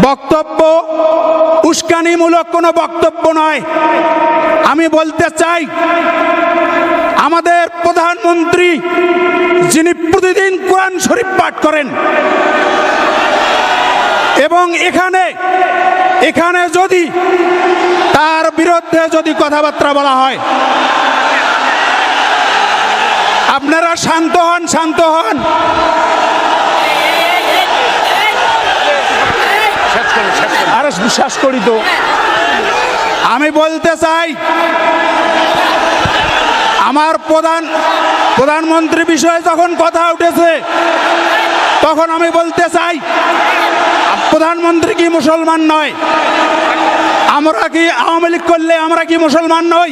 বক্তব্য উস্কানিমূলক কোনো বক্তব্য নয়। আমি বলতে চাই, আমাদের প্রধানমন্ত্রী যিনি প্রতিদিন কোরআন শরীফ পাঠ করেন, এবং এখানে যদি তার বিরুদ্ধে যদি কথাবার্তা বলা হয়, আপনারা শান্ত হন। আরে বিশ্বাস করি তো। আমি বলতে চাই, আমার প্রধানমন্ত্রী বিষয়ে যখন কথা উঠেছে, তখন আমি বলতে চাই, প্রধানমন্ত্রী কি মুসলমান নয়? আমরা কি আওয়ামী লীগ করলে আমরা কি মুসলমান নই?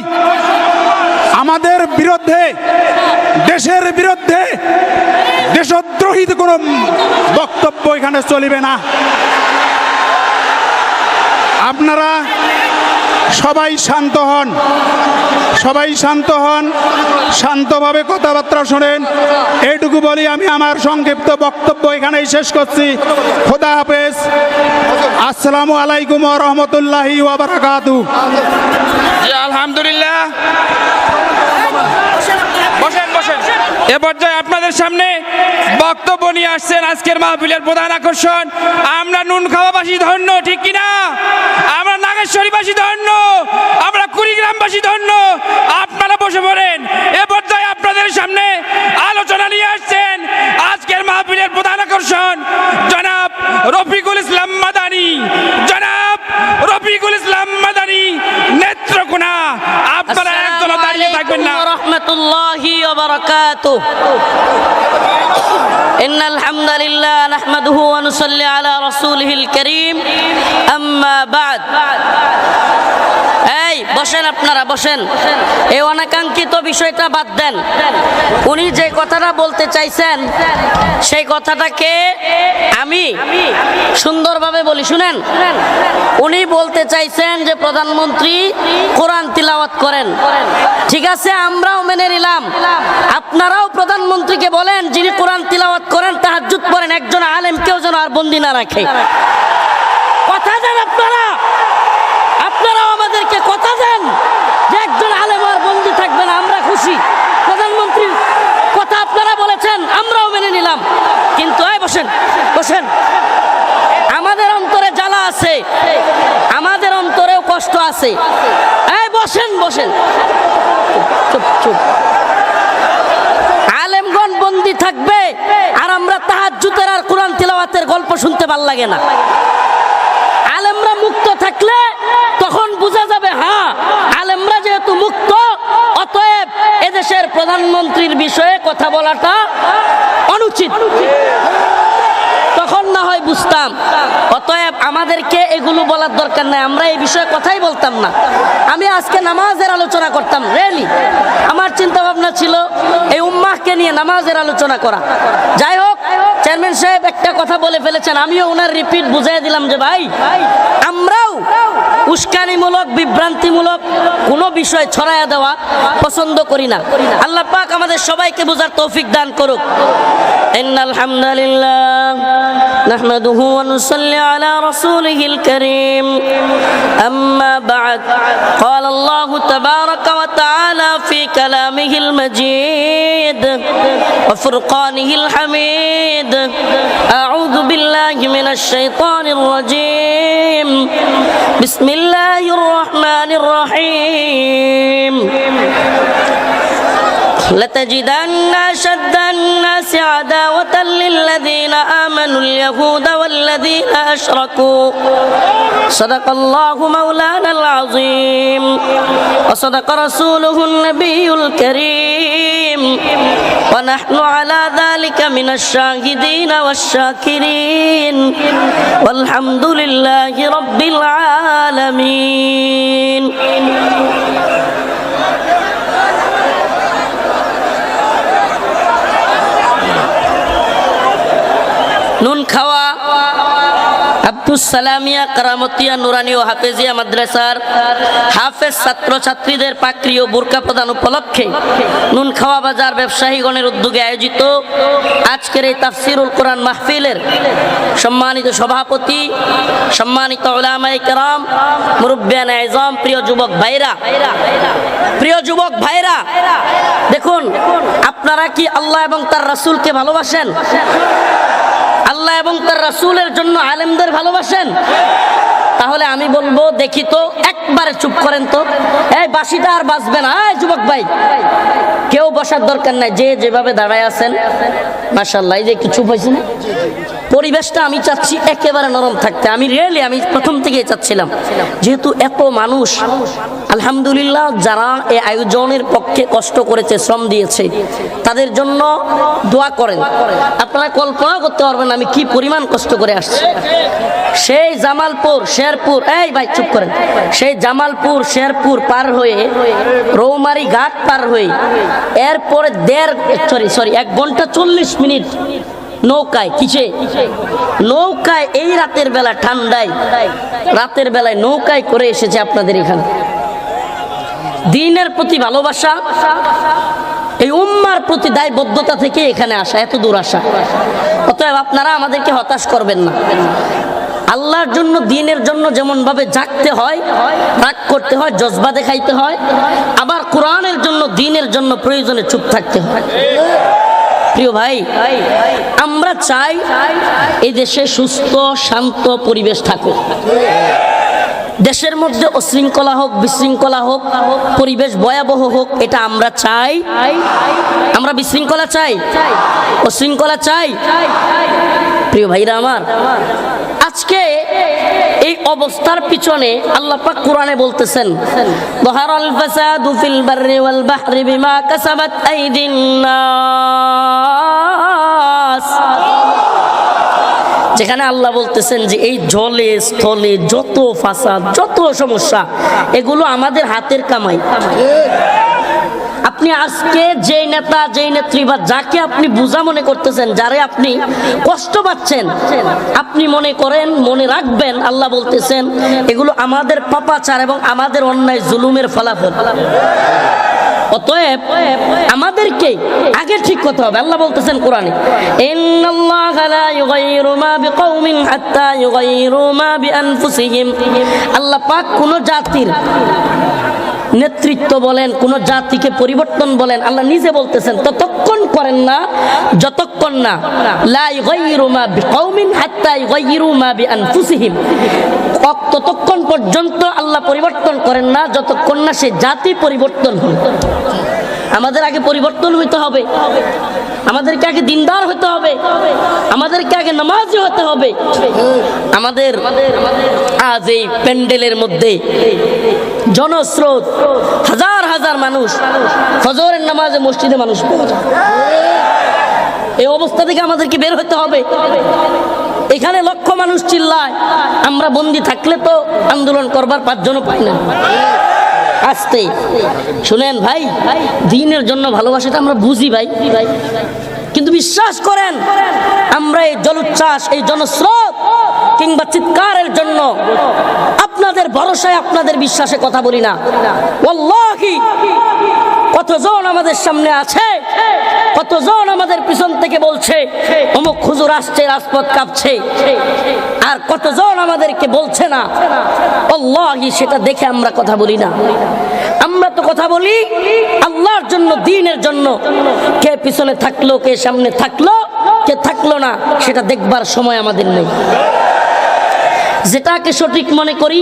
আমাদের বিরুদ্ধে, দেশের বিরুদ্ধে দেশদ্রোহী কোনো বক্তব্য এখানে চলিবে না। আপনারা সবাই শান্ত হন, শান্তভাবে কথাবার্তা শোনেন। এইটুকু বলি আমি আমার সংক্ষিপ্ত বক্তব্য এখানেই শেষ করছি। খোদা হাফেজ। আসসালামু আলাইকুম ওয়া রাহমাতুল্লাহি ওয়া বারাকাতুহু। আলহামদুলিল্লাহ, বসেন। এ পর্যায়ে আপনাদের সামনে বক্তব্য নিয়ে আসছেন আজকের মাহফিলের প্রধান আকর্ষণ। আমরা নুন খাওয়াবাসী ধন্য, ঠিক কিনা? আমরা নাগেশ্বরীবাসী ধন্য, আমরা কুড়িগ্রামবাসী ধন্য। আপনারা বসে পড়েন। এ পর্যায়ে আপনাদের সামনে আলোচনা নিয়ে আসছেন আজকের মাহফিলের প্রধান আকর্ষণ জনাব রফিকুল ইসলাম মাদানী নেত্রকোনা। আপনারা একজন দাঁড়িয়ে থাকবেন না। রাহমাতুল্লাহি ওয়া বারাকাতুহু। ইন্নাল হামদালিল্লাহ নাহমাদুহু ওয়া নুসাল্লি আলা রাসূলিহিল কারীম। আম্মা বা'দ। এই বসেন, আপনারা বসেন। এই অনাকাঙ্ক্ষিত বিষয়টা বাদ দেন। উনি যে কথাটা বলতে চাইছেন, সেই কথাটাকে আমি সুন্দরভাবে বলি, শুনেন। উনি বলতে চাইছেন যে প্রধানমন্ত্রী কোরআন তিলাওয়াত করেন। ঠিক আছে, আমরাও মেনে নিলাম। আপনারাও প্রধানমন্ত্রীকে বলেন, যিনি কোরআন তিলাওয়াত করেন, তাহাজ্জুদ পড়েন, একজন আলেমকেও যেন আর বন্দী না রাখে। কথা দেন আপনারাও আমাদেরকে কথা দেন যে একজন আলেম আর বন্দী থাকবে না। আমরা খুশি। প্রধানমন্ত্রীর কথা আপনারা বলেছেন, আমরাও মেনে নিলাম। কিন্তু বসেন। আমাদের অন্তরে জ্বালা আছে, আমাদের অন্তরেও কষ্ট আছে। এই বসেন। চুপ। আলেমগণ বন্দী থাকবে আর আমরা তাহাজ্জুদের আর কোরআন তিলাওয়াতের গল্প শুনতে ভাল লাগে না। আলেমরা মুক্ত থাকলে তখন বোঝা যাবে, হ্যাঁ, আলেমরা যেহেতু মুক্ত, অতএব এদেশের প্রধানমন্ত্রীর বিষয়ে কথা বলাটা অনুচিত। তখন না হয় বুঝতাম। অতএব আমাদেরকে এগুলো বলার দরকার নাই। আমরা এই বিষয়ে কথাই বলতাম না। আমি আজকে নামাজের আলোচনা করতাম। রিয়েলি আমার চিন্তা ভাবনা ছিল এই উম্মাহকে নিয়ে নামাজের আলোচনা করা। যাই হোক, চেয়ারম্যান সাহেব একটা কথা বলে ফেলেছেন, আমিও ওনার রিপিট বুঝিয়ে দিলাম যে ভাই, আমরাও উস্কানিমূলক, বিভ্রান্তিমূলক কোনো বিষয় ছড়ায়া দেওয়া পছন্দ করি না। আল্লাহ পাক আমাদের সবাইকে বোঝার তৌফিক দান করুক। ইন্নাল হামদালিল্লাহ নাহমাদুহু ওয়া নুসাল্লি আলা রাসূলিহিল কারীম। আম্মা বা'দ। ক্বালা আল্লাহু তাবারাকা ওয়া তাআলা ফি কালামিহিল মাজিদ ওয়া ফুরকানিহিল হামিদ। আউযু বিল্লাহি মিনাশ শাইতানির রাজীম। বিসমিল্লাহির রহমানির রহিম। لتجدن أشد الناس عداوة للذين آمنوا اليهود والذين أشركوا. صدق الله مولانا العظيم وصدق رسوله النبي الكريم ونحن على ذلك من الشاهدين والشاكرين والحمد لله رب العالمين. নুন খাওয়া আব্দুস সালামিয়া কারামতিয়া নুরানি ও হাফেজিয়া মাদ্রাসার হাফেজ ছাত্র ছাত্রীদের পাকড়ি ও বোরকা প্রদান উপলক্ষে নুন খাওয়া বাজার ব্যবসায়ীগণের উদ্যোগে আয়োজিত আজকের এই তাফসিরুল কোরআন মাহফিলের সম্মানিত সভাপতি, সম্মানিত উলামায়ে কেরাম, মুরব্বিয়ান আযম, প্রিয় যুবক ভাইরা, দেখুন, আপনারা কি আল্লাহ এবং তার রাসূলকে ভালোবাসেন? আল্লাহ এবং তার রাসূলের জন্য আলেমদের ভালোবাসেন? তাহলে আমি বলবো, দেখি তো, একবারে চুপ করেন তো, এই বাঁশিটা আর বাজবে না। এই যুবক ভাই, কেউ বসার দরকার নাই, যে যেভাবে দাঁড়ায় আছেন মাশাআল্লাহ। এই যে একটু চুপ হয়েছে না, পরিবেশটা আমি চাচ্ছি একেবারে নরম থাকতে। আমি প্রথম থেকেই চাচ্ছিলাম, যেহেতু এত মানুষ, আলহামদুলিল্লাহ, যারা এই আয়োজনের পক্ষে কষ্ট করেছে, শ্রম দিয়েছে, তাদের জন্য দোয়া করেন। আপনারা কল্পনা করতে পারবেন আমি কি পরিমাণ কষ্ট করে আসছি। সেই জামালপুর, শেরপুর, এই ভাই চুপ করেন, সেই জামালপুর শেরপুর পার হয়ে, রৌমারি ঘাট পার হয়ে, এরপরে 1 ঘন্টা 40 মিনিট নৌকায়, নৌকায়, এই রাতের বেলা ঠান্ডায়, রাতের বেলায় নৌকায় করে এসেছে আপনাদের এখানে। দ্বীনের প্রতি ভালোবাসা, এই উম্মার প্রতি দায়বদ্ধতা থেকে এখানে আসা, এত দূর আসা। অতএব আপনারা আমাদেরকে হতাশ করবেন না। আল্লাহর জন্য, দ্বীনের জন্য যেমন ভাবে জাগতে হয়, রাগ করতে হয়, জজবা দেখাইতে হয়, আবার কোরআনের জন্য, দ্বীনের জন্য প্রয়োজনে চুপ থাকতে হয়। প্রিয় ভাই, আমরা চাই এই দেশে সুস্থ শান্ত পরিবেশ থাকুক। দেশের মধ্যে অশৃঙ্খলা হোক, বিশৃঙ্খলা হোক, পরিবেশ ভয়াবহ হোক, এটা আমরা চাই? আমরা বিশৃঙ্খলা চাই? অশৃঙ্খলা চাই? প্রিয় ভাইরা আমার, আজকে এই অবস্থার পিছনে আল্লাহ পাক কোরআনে বলতেছেন, যাহারাল ফাসাদু ফিল বাররি ওয়াল বাহরি বিমা কাসাবাত আইদিন নাস। যেখানে আল্লাহ বলতেছেন যে এই জলে স্থলে যত ফাসাদ, যত সমস্যা, এগুলো আমাদের হাতের কামাই। আপনি আজকে যেই নেতা, যেই নেত্রী বা যাকে আপনি বোঝা মনে করতেছেন, যারে আপনি কষ্ট পাচ্ছেন, আপনি মনে করেন, মনে রাখবেন, আল্লাহ বলতেছেন এগুলো আমাদের পাপাচার এবং আমাদের অন্যায় জুলুমের ফলাফল। অতএব আমাদেরকে আগে ঠিক করতে হবে। আল্লাহ বলতেছেন কোরআনে, ইন্নাল্লাহা লা ইউগাইয়িরু মা বিকাউমিন হাত্তা ইউগাইয়িরু মা বিআনফুসিহিম। আল্লাহ পাক কোন জাতির নেতৃত্ব বলেন, কোন জাতিকে পরিবর্তন বলেন, আল্লাহ নিজে বলতেছেন ততক্ষণ করেন না যতক্ষণ না লা ইউগাইয়িরু মা বিকাউমিন হাত্তা ইউগাইয়িরু মা বিআনফুসিহিম, ততক্ষণ পর্যন্ত আল্লাহ পরিবর্তন করেন না যতক্ষণ না সে জাতি পরিবর্তন হয়। আমাদের আগে পরিবর্তন হইতে হবে, আমাদেরকে আগে দিনদার হতে হবে, আমাদেরকে আগে নামাজি হতে হবে। আমাদের আজ এই প্যান্ডেলের মধ্যে জনস্রোত, হাজার হাজার মানুষ, ফজরের নামাজে মসজিদে মানুষ পাওয়া যায়। এই অবস্থা থেকে আমাদেরকে বের হতে হবে। এখানে লক্ষ মানুষ চিল্লায়, আমরা বন্দি থাকলে তো আন্দোলন করবার 5 জনও পাই না। আসতে শুনেন ভাই, দ্বীনের জন্য ভালোবাসাটা আমরা বুঝি ভাই, কিন্তু বিশ্বাস করেন, আমরা এই জলোচ্ছ্বাস, এই জনস্রোত কিংবা চিৎকারের জন্য আপনাদের ভরসায়, আপনাদের বিশ্বাসে কথা বলি না। ওয়াল্লাহি কতজন আমাদের সামনে আছে, কতজন আমাদের পিছন থেকে বলছে অমুক হুজুর আসছে, রাজপথ কাঁপছে, আর কতজন আমাদেরকে বলছে না। আল্লাহি সেটা দেখে আমরা কথা বলি না। আমরা তো কথা বলি আল্লাহর জন্য, দ্বীনের জন্য। কে পিছনে থাকলো, কে সামনে থাকলো, কে থাকলো না, সেটা দেখবার সময় আমাদের নেই। যেটাকে সঠিক মনে করি,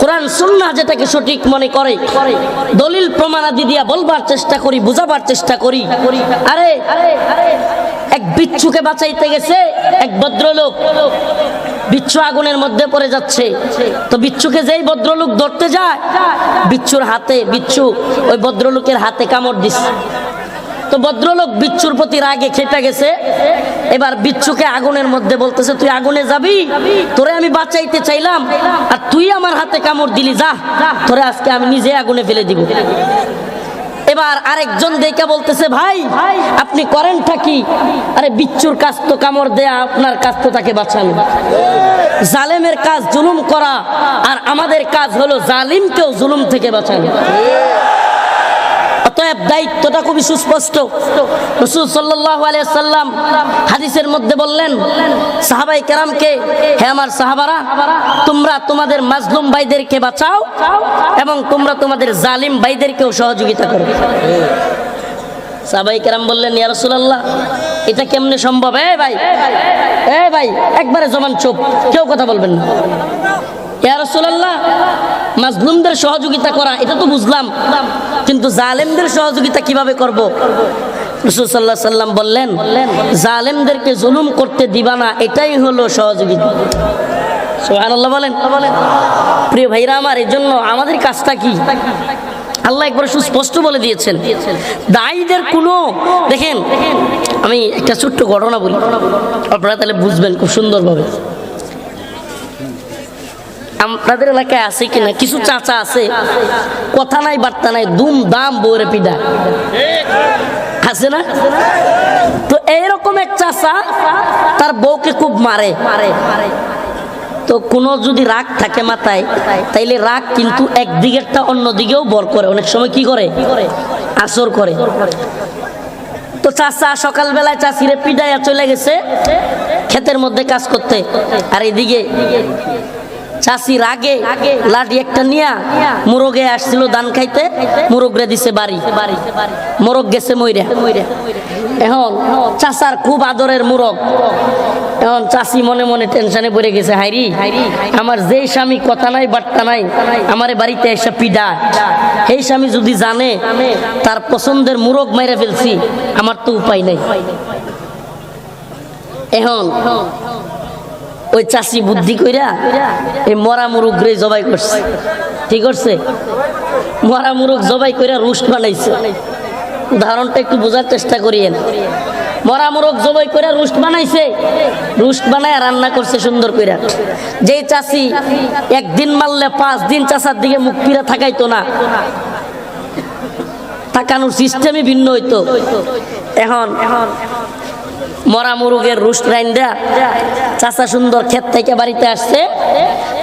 কোরআন সুন্নাহ যেটাকে সঠিক মনে করে, দলিল প্রমাণাদি দিয়া বলবার চেষ্টা করি, বুঝাবার চেষ্টা করি। আরে এক বিচ্ছুকে বাঁচাইতে গেছে এক ভদ্রলোক, বিচ্ছু আগুনের মধ্যে পড়ে যাচ্ছে। তো বিচ্ছুকে যেই ভদ্রলোক ধরতে যায়, বিচ্ছুর হাতে, বিচ্ছু ওই ভদ্রলোকের হাতে কামড় দিচ্ছে। তো ভদ্রলোক বিচ্ছুর প্রতি রাগে খেপে গেছে। এবার বিচ্ছুকে আগুনের মধ্যে বলতেছে, তুই আগুনে যাবি? তোরে আমি বাঁচাইতে চাইলাম, আর তুই আমার হাতে কামড় দিলি, যা, তোরে আজকে আমি নিজে আগুনে ফেলে দিব। এবার আরেকজন দেখে বলতেছে, ভাই আপনি করেনটা কি? আরে বিচ্ছুর কাছ তো কামড় দেয়া, আপনার কাছ তো তাকে বাঁচানো। জালেমের কাজ জুলুম করা, আর আমাদের কাজ হলো জালিমকেও জুলুম থেকে বাঁচানো। অতএব দায়িত্বটা খুবই সুস্পষ্ট। রাসূল সাল্লাল্লাহু আলাইহি সাল্লাম হাদিসের মধ্যে বললেন সাহাবায়ে কেরামকে, হে আমার সাহাবারা, তোমরা তোমাদের মাজলুম ভাইদেরকে বাঁচাও এবং তোমরা তোমাদের জালিম ভাইদেরকেও সহযোগিতা করো। সাহাবায়ে কেরাম বললেন, ইয়া রাসূলুল্লাহ, এটা কেমনে সম্ভব? এ ভাই একবারে জমান চুপ, কেউ কথা বলবেন না। ইয়া রাসূলুল্লাহ, মাজলুমদের সহযোগিতা করা এটা তো বুঝলাম, কিন্তু জালেমদের সহযোগিতা কিভাবে করব? রাসূল সাল্লাল্লাহু আলাইহি সাল্লাম বললেন, জালেমদেরকে জুলুম করতে দিবা না, এটাই হলো সহযোগিতা। সুবহানাল্লাহ বলেন। প্রিয় ভাইরা আমার, এই জন্য আমাদের কাজটা কি? আল্লাহ একবার সুস্পষ্ট বলে দিয়েছেন, দায়ীদের কোনো, দেখেন আমি একটা ছোট্ট ঘটনা বলি, আপনারা তাহলে বুঝবেন খুব সুন্দরভাবে। আপনাদের এলাকায় আছে কিনা, কিছু চাচা আছে, কথা নাই বার্তা নাই, দুম দাম বউরে পিডা আছে না? তো এইরকম এক চাচা তার বউকে খুব মারে। তো কোনো যদি রাগ থাকে মাথায়, তাইলে রাগ কিন্তু একদিকেরটা অন্য দিকেও বর করে, অনেক সময় কি করে, আসর করে। তো চাচা সকালবেলায় চাচিরে পিডাইয়া চলে গেছে ক্ষেতের মধ্যে কাজ করতে, আর এদিকে চাচি রাগে লাঠি একটা নিয়া মুরগে আসছিল ধান খাইতে, মুরগরে দিছে বাড়ি, মোরগ গেছে মইরা। এখন চাচার খুব আদরের মুরগ, এখন চাচি মনে মনে টেনশনে পড়ে গেছে, হাইরি আমার যেই স্বামী কথা নাই বার্তা নাই আমারে বাড়িতে এসে পিডা, এই স্বামী যদি জানে তার পছন্দের মুরগ মাইরা ফেলছি, আমার তো উপায় নাই। এখন ওই চাষি বুদ্ধি কইরা এই মরা মুরগ রে জবাই করছে। ঠিক করছে? মরা মুরগ জবাই কইরা রোস্ট বানাইছে। উদাহরণটা একটু বোঝার চেষ্টা করিয়েন। মরা মুরগ জবাই কইরা রোস্ট বানাইছে, রোস্ট বানায় রান্না করছে সুন্দর কইরা। যেই চাষি একদিন মারলে 5 দিন চাষার দিকে মুখ ফিরা থাকাইতো না, তাকানোর সিস্টেমই ভিন্ন হইতো। এখন মরা মুরগের রোস্ট রাইন্দা চাচা সুন্দর ক্ষেত থেকে বাড়িতে আসছে,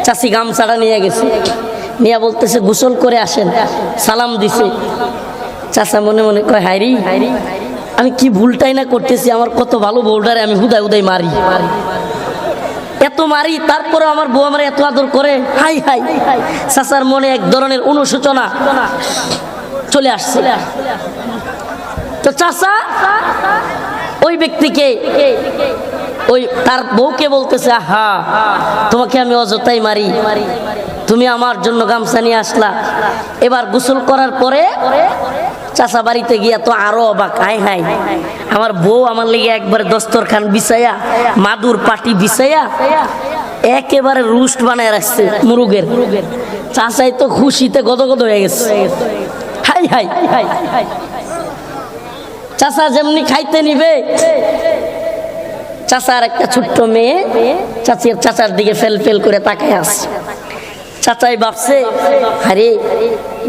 চাচি গামছাটা নিয়ে গেছে, নিয়ে বলতেছে গোসল করে আসেন, সালাম দিছে। চাচা মনে মনে কয়, হাইরি আমি কি ভুলটাই না করতেছি, আমার কত ভালো বউটারে আমি হুদায় হুদায় মারি, এত মারি, তারপরে আমার বউ আমার এত আদর করে। হাই হাই, চাচার মনে এক ধরনের অনুশোচনা চলে আসছে। তো চাচা ওই ব্যক্তিকে, ওই তার বউকে বলতেছে, আহা তোমাকে আমি অযথাই মারি, তুমি আমার জন্য গামছা নিয়ে আসলা। এবার গোসল করার পরে চাচা বাড়িতে গিয়া তো আরো অবাক, হাই হাই আমার বউ আমার লেগে একবারে দস্তরখান বিছাইয়া, মাদুর পাটি বিছাইয়া একেবারে রোস্ট বানায় রাখছে মুরগের। চাচাই তো খুশিতে গদগদ হয়ে গেছে। হাই হাই, চাচা যেমনি খাইতে নিবে, চাচার একটা ছোট্ট মেয়ে চাচার দিকে ফেল ফেল করে তাকায় আসছে। চাচাই ভাবছে, আরে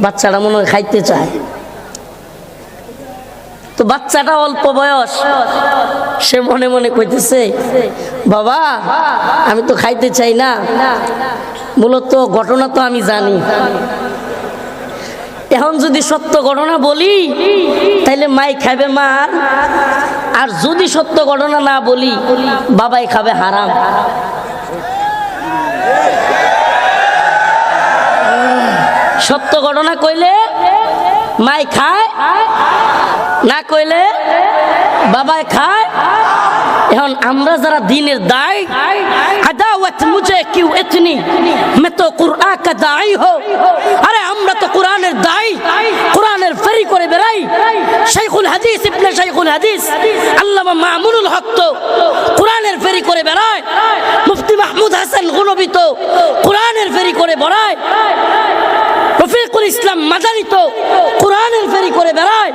বাচ্চাটা মনে হয় খাইতে চায়। তো বাচ্চাটা অল্প বয়স, সে মনে মনে কইতেছে, বাবা আমি তো খাইতে চাই না, মূলত ঘটনা তো আমি জানি। এখন যদি সত্য ঘটনা বলি তাইলে মাই খাবে মার, আর যদি সত্য ঘটনা না বলি বাবাই খাবে হারাম। সত্য ঘটনা কইলে মাই খায়, না কইলে বাবাই খায়। এখন আমরা যারা দিনের দায়, আদাওয়াত মুঝে কিউ ইতনি, मैं तो कुरान का दाई हो। আরে আমরা তো কোরআনের দাই, কোরআনের ফেরি করে বেড়াই। শাইখুল হাদিস ইবনে শাইখুল হাদিস আল্লামা মামুনুল হক তো কোরআনের ফেরি করে বেড়ায়। মুফতি মাহমুদ হাসান গনবী তো কোরআনের ফেরি করে বেড়ায়। রফিকুল ইসলাম মাদানী তো কোরআনের ফেরি করে বেড়ায়।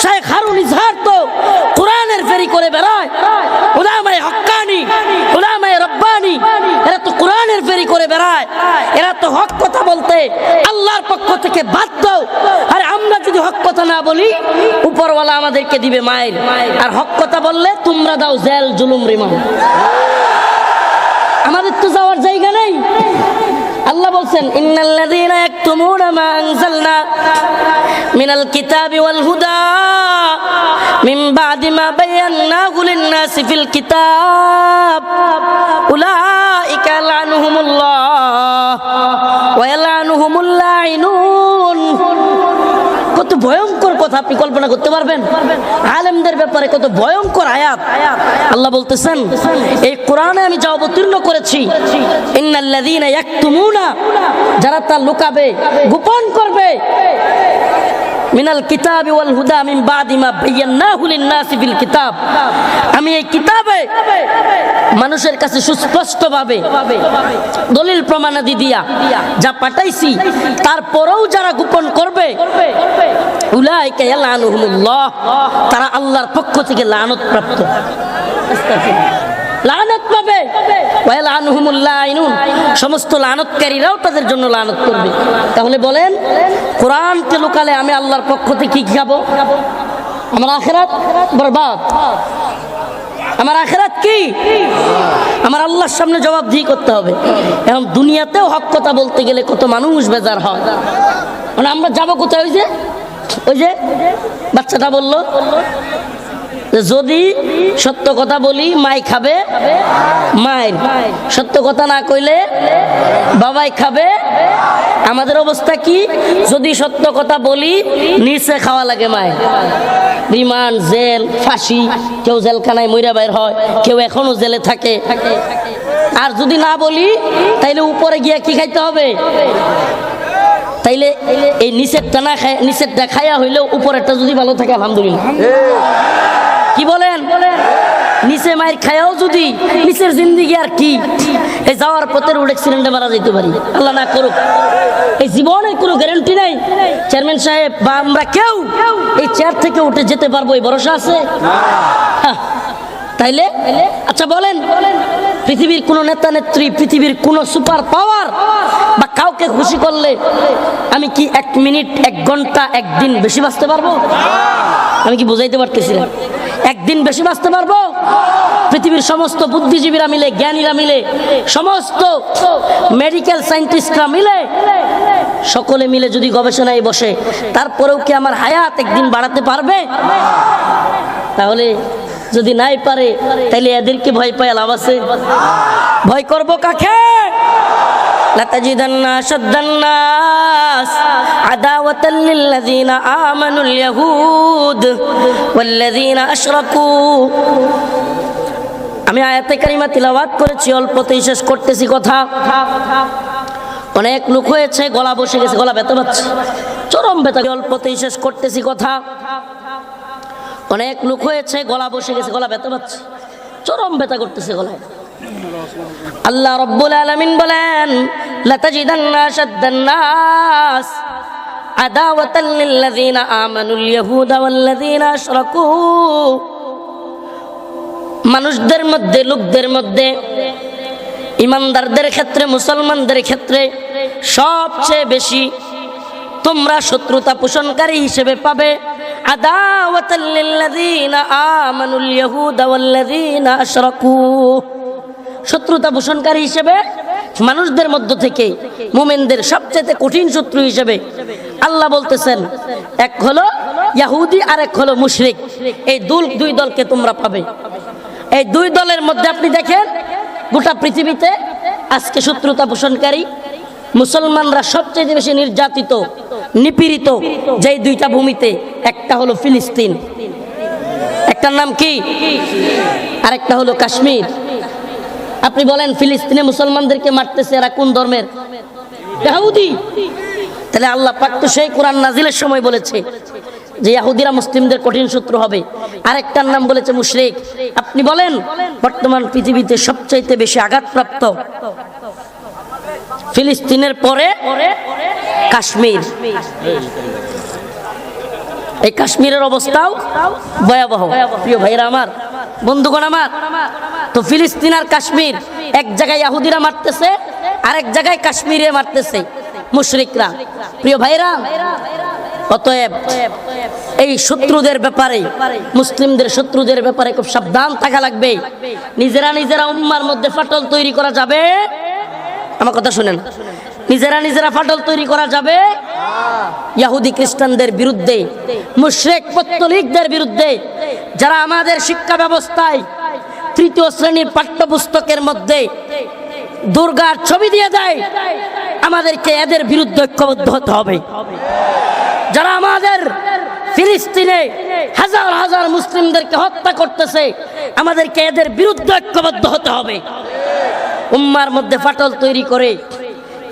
শাইখ হারুন ইজহার তো কোরআনের ফেরি করে বেড়ায়। উলামায়ে হক্কানি, উলামায়ে রব্বানি, এরা তো কোরআনের ফেরি করে বেড়ায়। এরা তো হক কথা বলতে আল্লাহর পক্ষ থেকে বাধ্য। আরে আমরা যদি হক কথা না বলি উপরওয়ালা আমাদেরকে দিবে মাইর, আর হক কথা বললে তোমরা দাও জেল জুলুম রিমান্ড। আমাদের তো যাওয়ার জায়গা নেই। আল্লাহ বলছেন ইন্নাল্লাযীনা ইয়াকতুমুনা মা আনজালনা মিনাল কিতাবি ওয়াল হুদা মিন বাদি মা বায়ান্নাহু লিন-নাসি ফিল কিতাব উলাইকা লা'নুহুমুল্লাহ ওয়া ইয়াল'নুহুমুল লা'iনুন। কত ভয়ঙ্কর কথা আপনি কল্পনা করতে পারবেন? আলেমদের ব্যাপারে কত ভয়ঙ্কর আয়াত। আল্লাহ বলতেছেন এই কোরআনে আমি যা অবতীর্ণ করেছি, ইন্নাল্লাযীনা ইয়াকতুমুনা, যারা তা লুকাবে, গোপন করবে, মিনাল কিতাবি ওয়াল হুদা মিন বাদি মা বায়ান্নাহু লিন-নাসি ফিল কিতাব, আমি এই কিতাবে মানুষের কাছে সুস্পষ্টভাবে দলিল প্রমাণাদি দিয়া যা পাঠাইছি, তারপরেও যারা গোপন করবে, উলাইকা ইয়াল'নুহুমুল্লাহ, তারা আল্লাহর পক্ষ থেকে লানত প্রাপ্ত, লানত পাবে, ওয়া ইয়াল'নুহুমুল লা'iনুন, সমস্ত লানতকারীরাও তাদের জন্য লানত করবে। তাহলে বলেন কোরআনকে লুকালে আমি আল্লাহর পক্ষ থেকে কি খাবো? আমার আখিরাত বরবাদ। আমার আখিরাত কি? আমার আল্লাহর সামনে জবাবদিহি করতে হবে। এখন দুনিয়াতেও হক কথা বলতে গেলে কত মানুষ বেজার হয়। মানে আমরা যাবো কোথায়? ওই যে বাচ্চাটা বললো যদি সত্য কথা বলি মাই খাবে মায়ের, সত্য কথা না কইলে বাবাই খাবে। আমাদের অবস্থা কি? যদি সত্য কথা বলি নিচে খাওয়া লাগে মায়ের, রিমান্ড, জেল, ফাঁসি, কেউ জেলখানায় মইরা বাইর হয়, কেউ এখনো জেলে থাকে। আর যদি না বলি তাইলে উপরে গিয়া কি খাইতে হবে? তাইলে এই নিচেরটা না খায়, নিচেরটা খাইয়া হইলেও উপরেরটা যদি ভালো থাকে আলহামদুলিল্লাহ। কি বলেন? নিচে মায়ের খায়াও যদি নিচের জিন্দিগি আর কি, এই যাওয়ার পথে রোড অ্যাক্সিডেন্টে মারা যেতে পারি, আল্লাহ না করুক। এই জীবনের কোনো গ্যারান্টি নাই চেয়ারম্যান সাহেব বা আমরা কেউ এই চেয়ার থেকে উঠে যেতে পারবো এই ভরসা আছে? তাইলে আচ্ছা বলেন, পৃথিবীর কোন নেতা নেত্রী, পৃথিবীর কোন সুপার পাওয়ার বা কাউকে খুশি করলে আমি কি 1 মিনিট, 1 ঘন্টা, 1 দিন বেশি বাঁচতে পারবো? আমি কি বুঝাইতে পারতেছিলাম? 1 দিন বেশি বাঁচতে পারবো? পৃথিবীর সমস্ত বুদ্ধিজীবীরা মিলে, জ্ঞানীরা মিলে, সমস্ত মেডিকেল সায়েন্টিস্টরা মিলে, সকলে মিলে যদি গবেষণায় বসে, তারপরেও কি আমার হায়াত 1 দিন বাড়াতে পারবে? তাহলে যদি নাই পারে তাহলে এদেরকে ভয় পায় লাভ আছে? ভয় করবো কাকে? লাতাজিদান্না আশাদ্দান্নাস আদাওয়াতাল লিল্লাযীনা আমানুল ইয়াহুদ ওয়াল্লাযীনা আশরাকু। আমি আয়াতে কারিমা তিলাওয়াত করেছি, অল্পতেই শেষ করতেছি কথা। অনেক লোক হয়েছে, গলা বসে গেছে, গলা ব্যথা পাচ্ছে, চরম ব্যথা। অল্পতেই শেষ করতেছি কথা। অনেক লোক হয়েছে, গলা বসে গেছে, গলা ব্যথা পাচ্ছে, চরম ব্যথা করতেছে গলায়। আল্লাহ রাব্বুল আলামিন বলেন লাতাজিদান্না আশাদ্দান্নাস আদাওয়াতাল লিল্লাযীনা আমানুল ইয়াহুদা ওয়াল্লাযীনা আশরাকু। মানুষদের মধ্যে, লোকদের মধ্যে, ইমানদারদের ক্ষেত্রে, মুসলমানদের ক্ষেত্রে সবচেয়ে বেশি তোমরা শত্রুতা পোষণকারী হিসেবে পাবে আদাওয়াতাল লিল্লাযীনা আমানুল ইয়াহুদা ওয়াল্লাযীনা আশরাকু। শত্রুতা পোষণকারী হিসেবে মানুষদের মধ্য থেকে মুমিনদের সবচেয়ে কঠিন শত্রু হিসেবে আল্লাহ বলতেছেন, এক হলো ইহুদি আর এক হলো মুশরিক। এই দুই দলকে তোমরা পাবে। এই 2 দলের মধ্যে আপনি দেখেন গোটা পৃথিবীতে আজকে শত্রুতা পোষণকারী মুসলমানরা সবচেয়ে বেশি নির্যাতিত, নিপীড়িত যেই 2টা ভূমিতে, একটা হলো ফিলিস্তিন, একটার নাম কি, আর একটা হলো কাশ্মীর। আপনি বলেন ফিলিস্তিনে মুসলমানদেরকে মারতেছে এরা কোন ধর্মের? ইহুদি। তাহলে আল্লাহ পাক তো সেই কোরআন নাজিলের সময় বলেছে যে ইহুদিরা মুসলিমদের কঠিন শত্রু হবে। আরেকটার নাম বলেছে মুশরিক। আপনি বলেন বর্তমান পৃথিবীতে সবচাইতে বেশি আঘাতপ্রাপ্ত ফিলিস্তিনের পরে কাশ্মীর। এই কাশ্মীরের অবস্থাও ভয়াবহ। প্রিয় ভাইরা আমার, বন্ধুগণ আমার, তো ফিলিস্তিন আর কাশ্মীর, এক জায়গায় ইহুদিরা মারতেছে, আরেক জায়গায় কাশ্মীরে মারতেছে মুশরিকরা। প্রিয় ভাইরা, অতএব এই শত্রুদের ব্যাপারে, মুসলিমদের শত্রুদের ব্যাপারে খুব সাবধান থাকা লাগবে। নিজেরা উম্মার মধ্যে ফাটল তৈরি করা যাবে, আমার কথা শুনেন, নিজেরা ফাটল তৈরি করা যাবে ইহুদি খ্রিস্টানদের বিরুদ্ধে, মুশরিক পত্তলিকদের বিরুদ্ধে, যারা আমাদের শিক্ষা ব্যবস্থায় তৃতীয় শ্রেণীর পাঠ্যপুস্তকের মধ্যে দুর্গার ছবি দিয়ে দেয়। আমাদেরকে এদের বিরুদ্ধে ঐক্যবদ্ধ হতে হবে। যারা আমাদের ফিলিস্তিনে হাজার হাজার মুসলিমদেরকে হত্যা করতেছে, আমাদেরকে এদের বিরুদ্ধে ঐক্যবদ্ধ হতে হবে। উম্মার মধ্যে ফাটল তৈরি করে,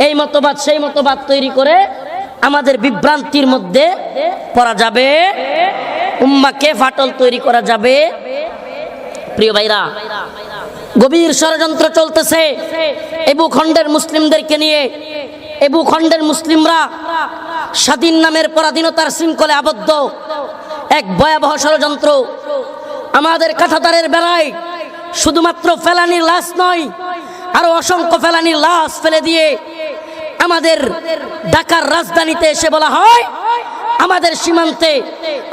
এই মতবাদ সেই মতবাদ তৈরি করে আমাদের বিভ্রান্তির মধ্যে পড়া যাবে, উম্মাকে ফাটল তৈরি করা যাবে। প্রিয় ভাইরা, গভীর ষড়যন্ত্র চলতেছে এই ভূখণ্ডের মুসলিমদেরকে নিয়ে। এই ভূখণ্ডের মুসলিমরা স্বাধীন নামের পরাধীনতার শৃঙ্খলে আবদ্ধ এক ভয়াবহ ষড়যন্ত্র। আমাদের কাঁটাতারের বেলায় শুধুমাত্র ফেলানির লাশ নয়, আরো অসংখ্য ফেলানির লাশ ফেলে দিয়ে আমাদের ঢাকার রাজধানীতে এসে বলা হয় আমাদের সীমান্তে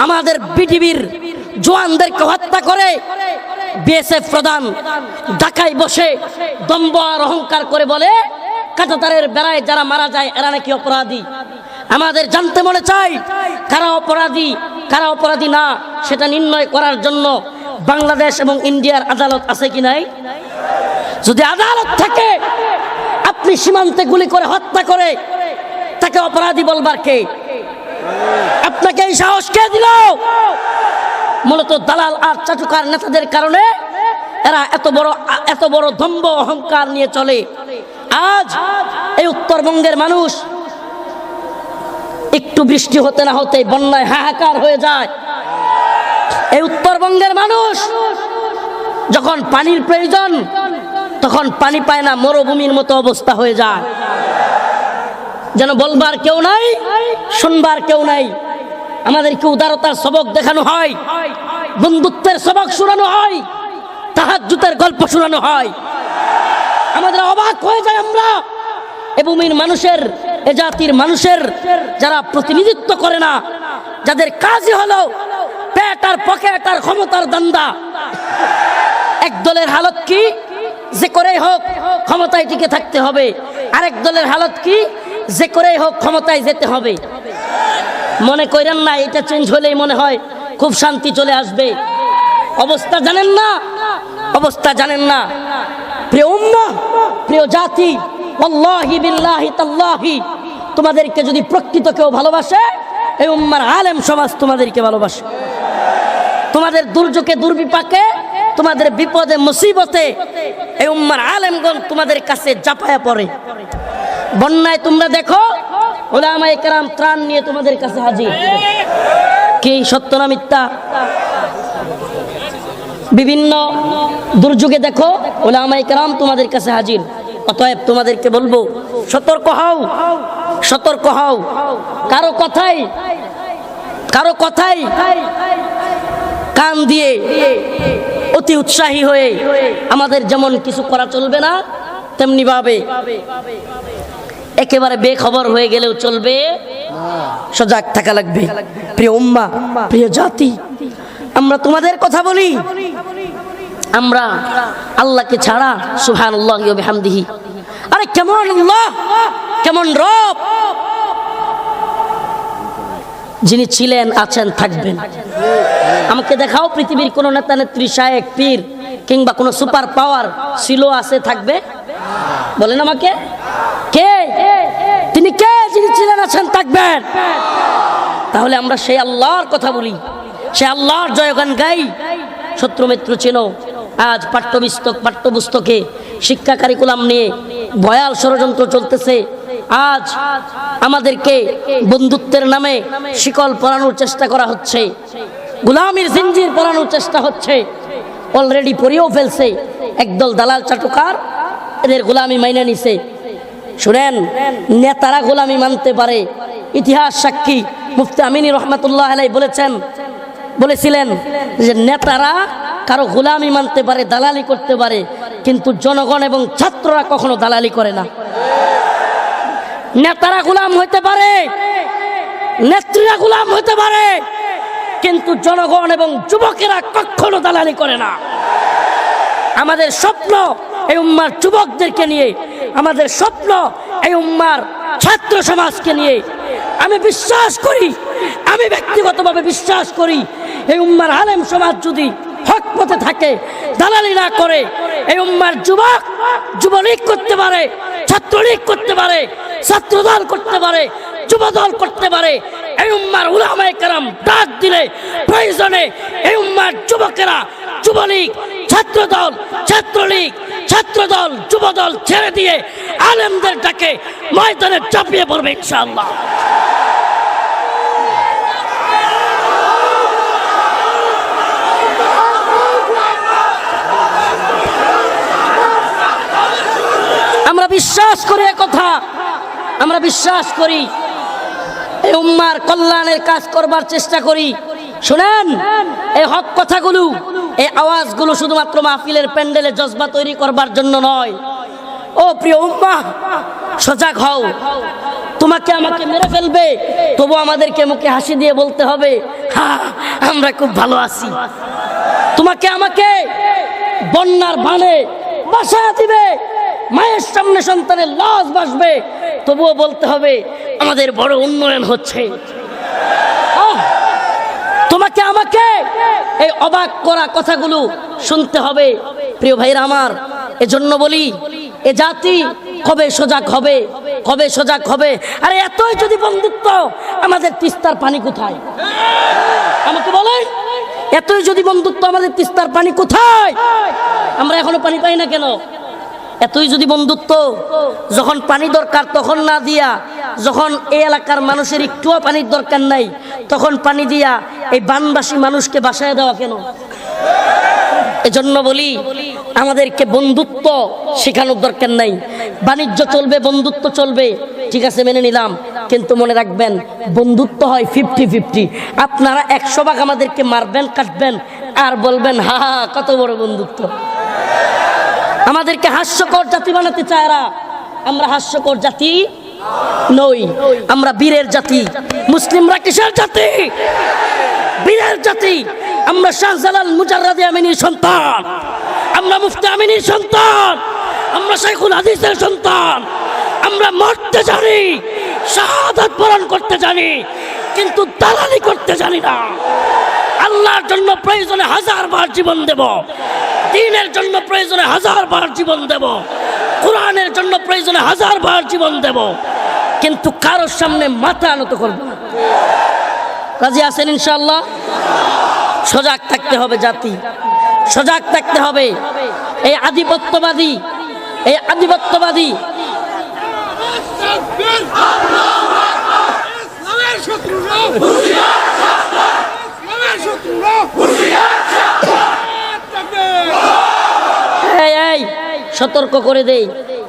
আমাদের বিটিভির জওয়ানদেরকে হত্যা করে বিএসএফ প্রধান ঢাকায় বসে দম্ভ আর অহংকার করে বলে কাঁটাতারের বেলায় যারা মারা যায় এরা নাকি অপরাধী। আমাদের জানতে মনে চাই কারা অপরাধী কারা অপরাধী না, সেটা নির্ণয় করার জন্য বাংলাদেশ এবং ইন্ডিয়ার আদালত আছে কি নাই? যদি আদালত থাকে, আপনি সীমান্তে গুলি করে হত্যা করে তাকে অপরাধী বলবার কে? আপনাকে এই সাহস কে দিল? মূলত দালাল আর চাটুকার নেতাদের কারণে এরা এত বড় দম্ভ অহংকার নিয়ে চলে। আজ এই উত্তরবঙ্গের মানুষ একটু বৃষ্টি হতে না হতে বন্যায় হাহাকার হয়ে যায়। এই উত্তরবঙ্গের মানুষ যখন পানির প্রয়োজন তখন পানি পায় না, মরুভূমির মতো অবস্থা হয়ে যায়। যেন বলবার কেউ নাই, শুনবার কেউ নাই। আমাদেরকে উদারতার সবক দেখানো হয়, বন্ধুত্বের সবক শোনানো হয়, তাহাজ্জুদের গল্প শোনানো হয়। আমাদের অবাক হয়ে যায় আমরা এ ভূমির মানুষের, এ জাতির মানুষের যারা প্রতিনিধিত্ব করে না, যাদের কাজই হলো পেট আর পকেট আর ক্ষমতার দান্দা। এক দলের হালত কি, যে করেই হোক ক্ষমতায় টিকে থাকতে হবে, আরেক দলের হালত কি, যে করেই হোক ক্ষমতায় যেতে হবে। মনে করেন না এটা চেঞ্জ হলেই মনে হয় খুব শান্তি চলে আসবে। অবস্থা জানেন না, অবস্থা জানেন না। প্রিয় উম্মাহ, প্রিয় জাতি, আল্লাহি বিল্লাহি তাল্লাহি, তোমাদেরকে যদি প্রকৃত কেউ ভালোবাসে, এই উম্মার আলেম সমাজ তোমাদেরকে ভালোবাসে। তোমাদের দুর্যোগে দুর্বিপাকে, তোমাদের বিপদে মুসিবতে এই উম্মার আলেমগণ তোমাদের কাছে ঝাঁপায়া পড়ে। বন্যায় তোমরা দেখো উলামায়ে কেরাম ত্রাণ নিয়ে তোমাদের কাছে হাজির। কি সত্য না মিথ্যা? বিভিন্ন দুর্যোগে দেখো উলামায়ে কেরাম তোমাদের কাছে হাজির। অতএব তোমাদেরকে বলবো, সতর্ক হও, সতর্ক হও। কারো কথাই কান দিয়ে অতি উৎসাহী হয়ে আমাদের যেমন কিছু করা চলবে না, তেমনি ভাবে একেবারে বেখবর হয়ে গেলেও চলবে, সজাগ থাকা লাগবে। প্রিয় উম্মাহ, প্রিয় জাতি, আমরা তোমাদের কথা বলি, আমরা আল্লাহকে ছাড়া সুবহানাল্লাহি ওয়া বিহামদিহি, আরে কেমন আল্লাহ, কেমন রব, যিনি ছিলেন, আছেন, থাকবেন। আমাকে দেখাও পৃথিবীর কোন নেতা নেত্রী, শায়েখ, পীর কিংবা কোন সুপার পাওয়ার ছিল, আছে, থাকবে? বলেন আমাকে, কে? তিনি কে যিনি ছিলেন, আছেন, থাকবেন? তাহলে আমরা সেই আল্লাহর কথা বলি, সেই আল্লাহর জয়গান গাই। শত্রু মিত্র চেনো। আজ পাঠ্যপুস্তকে শিক্ষা কারিকুলাম নিয়ে ভয়াল ষড়যন্ত্র চলতেছে। আজ আমাদেরকে বন্ধুত্বের নামে শিকল পরানোর চেষ্টা করা হচ্ছে, গোলামির জিঞ্জির পরানোর চেষ্টা হচ্ছে। অলরেডি পরিয়েও ফেলছে একদল দালাল চাটুকার, এদের গোলামি মাইনে নিছে। শুনেন, নেতারা গোলামি মানতে পারে, ইতিহাস সাক্ষী। মুফতি আমিনী রহমাতুল্লাহ আলাইহি বলেছিলেন যে নেতারা কারো গোলামি মানতে পারে, দালালি করতে পারে, কিন্তু জনগণ এবং ছাত্ররা কখনো দালালি করে না। নেতারা গোলাম হইতে পারে, নেত্রীরা গোলাম হতে পারে, কিন্তু জনগণ এবং যুবকেরা কখনো দালালি করে না। আমাদের স্বপ্ন এই উম্মার যুবকদেরকে নিয়ে, আমাদের স্বপ্ন এই উম্মার ছাত্র সমাজকে নিয়ে। আমি বিশ্বাস করি, আমি ব্যক্তিগতভাবে বিশ্বাস করি, এই উম্মার আলেম সমাজ যদি হক পথে থাকে, দালালি না করে, এই উম্মার যুবক যুবলীগ করতে পারে, ছাত্রলীগ করতে পারে, ছাত্রদল করতে পারে, যুবদল করতে পারে। এই উম্মার উলামায়ে কেরাম ডাক দিলে প্রয়োজনে এই উম্মার যুবকেরা যুবলীগ, ছাত্রদল, ছাত্রলীগ, ছাত্রদল, যুবদল ছেড়ে দিয়ে আলেমদের ডাকে ময়দানে চাপিয়ে পড়বে ইনশাআল্লাহ। আমরা বিশ্বাস করি একথা, আমরা বিশ্বাস করি, এই উম্মার কল্যাণের কাজ করবার চেষ্টা করি। শুনেন, এই হক কথাগুলো, এই আওয়াজগুলো শুধুমাত্র মাহফিলের প্যান্ডেলে জজবা তৈরি করবার জন্য নয়। ও প্রিয় উম্মাহ, সজাগ হও। তোমাকে আমাকে মেরে ফেলবে, তবু আমাদেরকে মুখে হাসি দিয়ে বলতে হবে, হ্যাঁ আমরা খুব ভালো আছি। তোমাকে আমাকে বন্যার বানে বাসা দিবে, মায়ের সামনে সন্তানের লাশ ভাসবে, তবুও বলতে হবে আমাদের বড় উন্নয়ন হচ্ছে। তোমাকে আমাকে এই অবাক করা কথাগুলো শুনতে হবে। প্রিয় ভাইরা আমার, এজন্য বলি, এ জাতি কবে সজাগ হবে, কবে সজাগ হবে? আরে এতই যদি বন্ধুত্ব, আমাদের তিস্তার পানি কোথায়? আমাকে বলেন, এতই যদি বন্ধুত্ব, আমাদের তিস্তার পানি কোথায়? আমরা এখনো পানি পাই না কেন? এতই যদি বন্ধুত্ব, যখন পানি দরকার তখন না দিয়া, যখন এই এলাকার মানুষের একটুও পানির দরকার নাই তখন পানি দিয়া এই বানবাসী মানুষকে বাসায় দেওয়া কেন? এজন্য বলি, আমাদেরকে বন্ধুত্ব শেখানোর দরকার নাই। বাণিজ্য চলবে, বন্ধুত্ব চলবে, ঠিক আছে মেনে নিলাম, কিন্তু মনে রাখবেন বন্ধুত্ব হয় 50-50। আপনারা 100 ভাগ আমাদেরকে মারবেন, কাটবেন, আর বলবেন হা হা কত বড় বন্ধুত্ব। আমাদেরকে হাস্যকর জাতি বানাতে চায় এরা। আমরা হাস্যকর জাতি নই, আমরা বীরের জাতি। মুসলিমরা কিসের জাতি? বীরের জাতি। আমরা শাহজালাল মুজাররাদে আমিনীর সন্তান, আমরা মুফতি আমিনীর সন্তান, আমরা শাইখুল হাদিসের সন্তান। আমরা মরতে জানি, শাহাদাত বরণ করতে জানি, কিন্তু দালালি করতে জানি না। আল্লাহর জন্য প্রয়োজনে 1000 বার জীবন দেব, দ্বীনের জন্য প্রয়োজনে 1000 বার জীবন দেব, কোরআনের জন্য প্রয়োজনে 1000 বার জীবন দেব, কিন্তু কারোর সামনে মাথা নত করব না। রাজি আছেন ইনশাআল্লাহ? সজাগ থাকতে হবে জাতি, সজাগ থাকতে হবে। এই আধিপত্যবাদী, এই আধিপত্যবাদী এই সতর্ক করে দেই,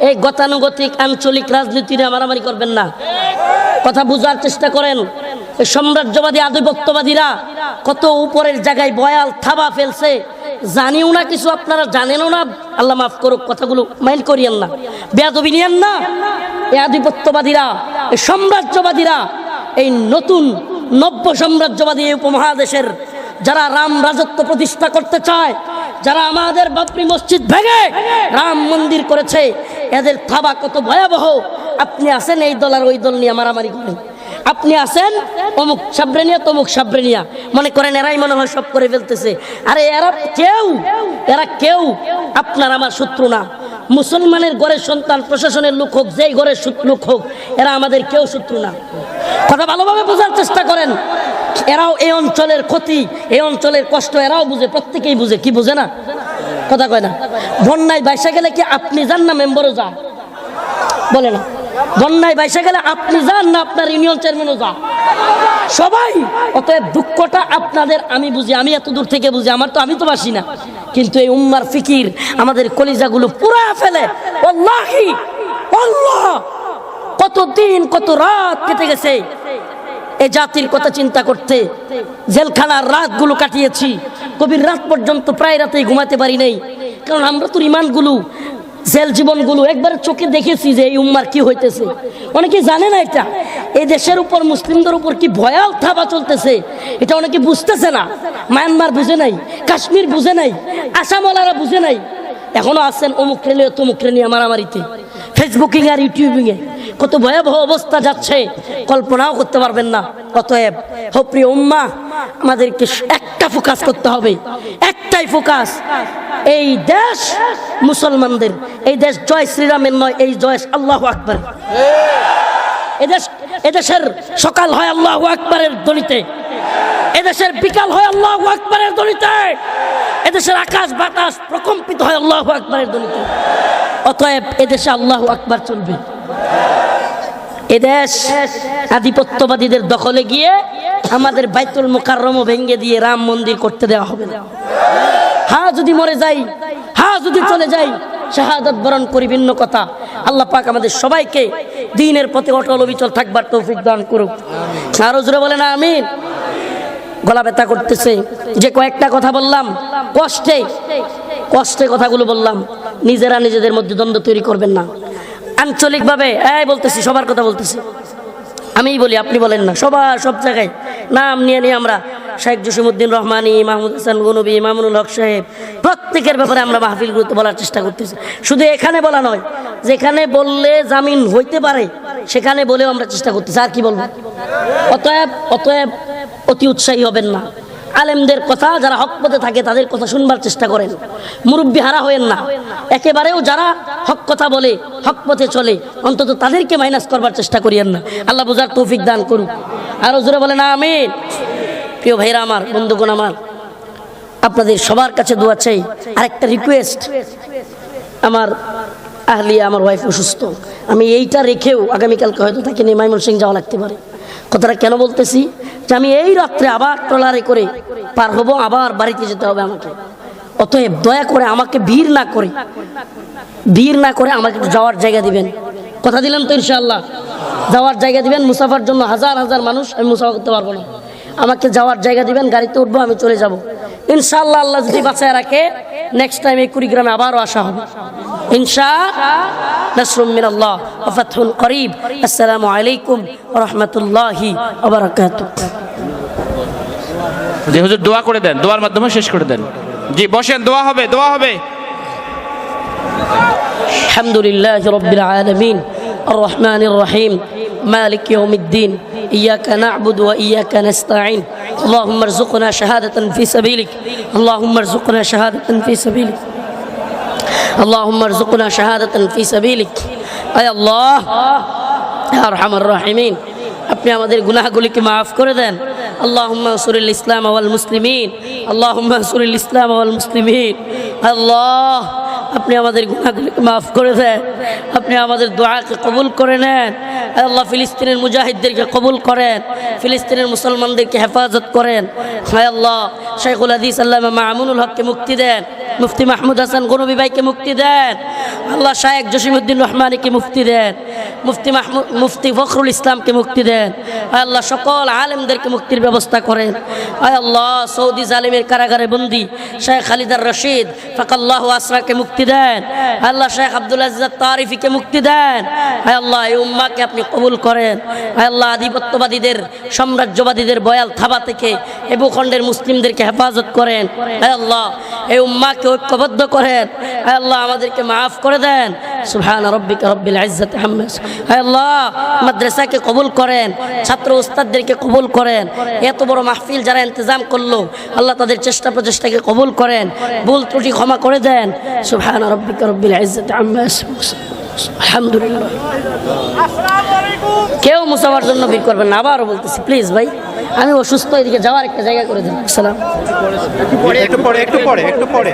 এই গতানুগতিক আঞ্চলিক রাজনীতি নিয়ে মারামারি করবেন না। কথা বুঝার চেষ্টা করেন। এই সাম্রাজ্যবাদী আধিপত্যবাদীরা কত উপরের জায়গায় বয়াল থাবা ফেলছে, জানিও না কিছু, আপনারা জানেনও না। আল্লাহ মাফ করুক, কথাগুলো মাইন্ড করিয়েন না, বেয়াদবি নিয়েন না। এই আধিপত্যবাদীরা, এই সাম্রাজ্যবাদীরা, এই নতুন নব্য সাম্রাজ্যবাদী এই উপমহাদেশের যারা রাম রাজত্ব প্রতিষ্ঠা করতে চায়, যারা আমাদের বাবরি মসজিদ ভেঙে রাম মন্দির করেছে, এদের থাবা কত ভয়াবহ। আপনি আসেন এই দল আর ওই দল নিয়ে মারামারি করেন, আপনি আসেন অমুক সাবরেনিয়া তমুক সাবরেনিয়া, মনে করেন এরাই মনে হয় সব করে ফেলতেছে। আরে এরা কেউ আপনার আমার শত্রু না। মুসলমানের ঘরের সন্তান, প্রশাসনের লোক হোক, যেই ঘরের লোক হোক, এরা আমাদের কেউ শত্রু না। কথা ভালোভাবে বোঝার চেষ্টা করেন। এরাও এই অঞ্চলের ক্ষতি, এই অঞ্চলের কষ্ট এরাও বুঝে, প্রত্যেকেই বুঝে। কি বুঝে না? কথা কয় না। বন্যায় বাইসা গেলে কি আপনি যান না মেম্বারও যা? বলে না। বন্যায় বাইসা গেলে আপনি যান না আপনার ইউনিয়ন চেয়ারম্যানও যা? সবাই। অতএব দুঃখটা আপনাদের আমি বুঝি, আমি এত দূর থেকে বুঝি, আমি তো বাসি না, কিন্তু এই উম্মার ফিকির আমাদের কলিজাগুলো পুরা ফেলে। ওয়াল্লাহি আল্লাহ, কত দিন কত রাত কেটে গেছে এই জাতির কথা চিন্তা করতে। জেলখানার রাতগুলো কাটিয়েছি, গভীর রাত পর্যন্ত, প্রায় রাতেই ঘুমাতে পারি নাই, কারণ আমরা তো ইমানগুলো জেল জীবনগুলো একবার চোখে দেখেছি যে এই উম্মার কি হইতেছে। অনেকে জানে না এটা, এই দেশের উপর মুসলিমদের উপর কি ভয়াল থাবা চলতেছে, এটা অনেকে বুঝতেছে না। মায়ানমার বুঝে নাই, কাশ্মীর বুঝে নাই, আসামওয়ালারা বুঝে নাই, এখনো আছেন অমুক ট্রেনে তমুক ট্রেনে মারামারিতে, ফেসবুকিং আর ইউটিউবিংয়ে কত ভয়াবহ অবস্থা যাচ্ছে কল্পনাও করতে পারবেন না। অতএব ও প্রিয় উম্মা, আমাদেরকে একটা ফোকাস করতে হবে, একটাই ফোকাস, এই দেশ মুসলমানদের, এই দেশ জয় শ্রীরামের নয়, এই জয় আল্লাহু আকবার। এদেশের সকাল হয় আল্লাহু আকবারের ধ্বনিতে, এদেশের বিকাল হয় আল্লাহু আকবারের ধ্বনিতে, এদেশের আকাশ বাতাস প্রকম্পিত হয় আল্লাহু আকবারের ধ্বনিতে। অতএব এদেশে আল্লাহু আকবার চলবে। এদেশ আধিপত্যবাদীদের দখলে গিয়ে আমাদের বাইতুল মুকাররম ভেঙে দিয়ে রাম মন্দির করতে দেওয়া হবে না। হ্যাঁ যদি মরে যাই, হ্যাঁ যদি চলে যাই, শাহাদাত বরণ করি ভিন্ন কথা। আল্লাহ পাক আমাদের সবাইকে দ্বীনের পথে অটল অবিচল থাকবার তৌফিক দান করুক। আরো জোরে বলেন আমিন। গলা ব্যথা করতেছে, যে কয়েকটা কথা বললাম কষ্টে কষ্টে কথাগুলো বললাম, নিজেরা নিজেদের মধ্যে দ্বন্দ্ব তৈরি করবেন না। আঞ্চলিকভাবে বলতেছি, সবার কথা বলতেছি, আমিই বলি আপনি বলেন না, সবার সব জায়গায় নাম নিয়ে নিয়ে আমরা শেখ জসিমউদ্দিন রহমানী, মাহমুদ হাসান গনবী, মামুনুল হক সাহেব, প্রত্যেকের ব্যাপারে আমরা মাহফিলগুলোতে বলার চেষ্টা করতেছি। শুধু এখানে বলা নয়, যেখানে বললে জামিন হইতে পারে সেখানে বলেও আমরা চেষ্টা করতেছি। আর কি বলবো? অতএব অতি উৎসাহী হবেন না। আলেমদের কথা, যারা হক পথে থাকে তাদের কথা শুনবার চেষ্টা করেন, মুরব্বী হারা হয়েন না। একেবারেও যারা হক কথা বলে, হক পথে চলে, অন্তত তাদেরকে মাইনাস করবার চেষ্টা করিয়েন না। আল্লাহ বুঝার তৌফিক দান করুক। আরো জোরে বলেন আমিন। প্রিয় ভাইরা আমার, বন্ধুগণ আমার, আপনাদের সবার কাছে দোয়া চাই। আরেকটা রিকোয়েস্ট, আমার আহলিয়া, আমার ওয়াইফ অসুস্থ, আমি এইটা রেখেও আগামীকালকে হয়তো তাকে নিয়ে ময়মনসিংহ যাওয়া লাগতে পারে। কথাটা কেন বলতেছি, যে আমি এই রাত্রে আবার ট্রলারে করে পার হব, আবার বাড়িতে যেতে হবে আমাকে। অতএব দয়া করে আমাকে ভিড় না করে আমাকে যাওয়ার জায়গা দিবেন। কথা দিলাম তো ইনশাআল্লাহ, যাওয়ার জায়গা দিবেন। মুসাফার জন্য হাজার হাজার মানুষ, আমি মুসাফা করতে পারবো না, আমাকে যাওয়ার জায়গা দিবেন। গাড়িতে উঠবো, আমি চলে যাব ইনশাআল্লাহ। আল্লাহ যদি বাঁচায় রাখে, নেক্সট টাইম এই কুড়িগ্রামে আবারও আসা হবে ইনশাআল্লাহ। নাসরুম মিনাল্লাহ ওয়া ফাতহুন করিব। আসসালামু আলাইকুম ওয়া রাহমাতুল্লাহি ওয়া বারাকাতুহু। জি হুজুর দোয়া করে দেন, দোয়ার মাধ্যমে শেষ করে দেন। জি বসেন, দোয়া হবে, দোয়া হবে। আলহামদুলিল্লাহি রাব্বিল আলামিন আর রহমানির রহিম মালিক ইয়াউমিদ্দিন ইয়্যাকা না'বুদু ওয়া ইয়্যাকা নাস্তাঈন আল্লাহুম্মা আরযুকনা শাহাদাতান ফি সাবিলিক আল্লাহুম্মা আরযুকনা শাহাদাতান ফি সাবিলিক আল্লাহুম্মা আরযুকনা শাহাদাতান ফি সাবিলিক। আয় আল্লাহ ইয়া আরহামার রাহিমিন, আপনি আমাদের গুনাহগুলিকে মাফ করে দেন। আল্লাহুম্মা আনসুরিল ইসলাম ওয়াল মুসলিমিন আল্লাহুম্মা আনসুরিল ইসলাম ওয়াল মুসলিমিন। আল্লাহ আপনি আমাদের গুনাহগুলিকে মাফ করে দেন, আপনি আমাদের দোয়াকে কবুল করে নেন। আল্লাহ ফিলিস্তিনের মুজাহিদদেরকে কবুল করেন, ফিলিস্তিনের মুসলমানদেরকে হেফাজত করেন। হায় আল্লাহ শাইখুল হাদিস আল্লামা মামুনুল হককে মুক্তি দেন, মুফতি মাহমুদ হাসান গনবী ভাইকে মুক্তি দেন। আল্লাহ শেখ জসিমউদ্দিন রহমানীকে মুক্তি দেন, মুফতি ফখরুল ইসলামকে মুক্তি দেন। আয় আল্লাহ সকল আলেমদেরকে মুক্তির ব্যবস্থা করেন। আয় আল্লাহ সৌদি জালিমের কারাগারে বন্দী শেখ খালিদার রশিদ ফাকাল্লাহু আসরাকে মুক্তি দেন। আল্লাহ শেখ আব্দুল আজিজ তারিফিকে মুক্তি দেন। আয় আল্লাহ এই উম্মাকে আপনি কবুল করেন। আয় আল্লাহ আধিপত্যবাদীদের, সাম্রাজ্যবাদীদের বয়াল থাবা থেকে এ ভূখণ্ডের মুসলিমদেরকে হেফাজত করেন। আয় আল্লাহ এই উম্মাকে ঐক্যবদ্ধ করেন। আয় আল্লাহ আমাদেরকে মাফ করে দেন। সুবহান রাব্বিকা রাব্বিল ইজ্জাতি আম্মা ইয়াসিফুন। আয় আল্লাহ মাদ্রাসাকে কবুল করেন, ছাত্র উস্তাদদেরকে কবুল করেন। এত বড় মাহফিল যারা ইন্তজাম করলো, আল্লাহ তাদের চেষ্টা প্রচেষ্টাকে কবুল করেন, ভুল ত্রুটি ক্ষমা করে দেন। সুবহান রাব্বিকা রাব্বিল ইজ্জাতি আম্মা ইয়াসিফুন। আলহামদুলিল্লাহ। কেউ মুসাফার জন্য ভিড় করবেন না, আবারও বলতেছি প্লিজ ভাই, আমি অসুস্থ, এদিকে যাওয়ার একটা জায়গা করে দেন। আসসালাম। একটু পরে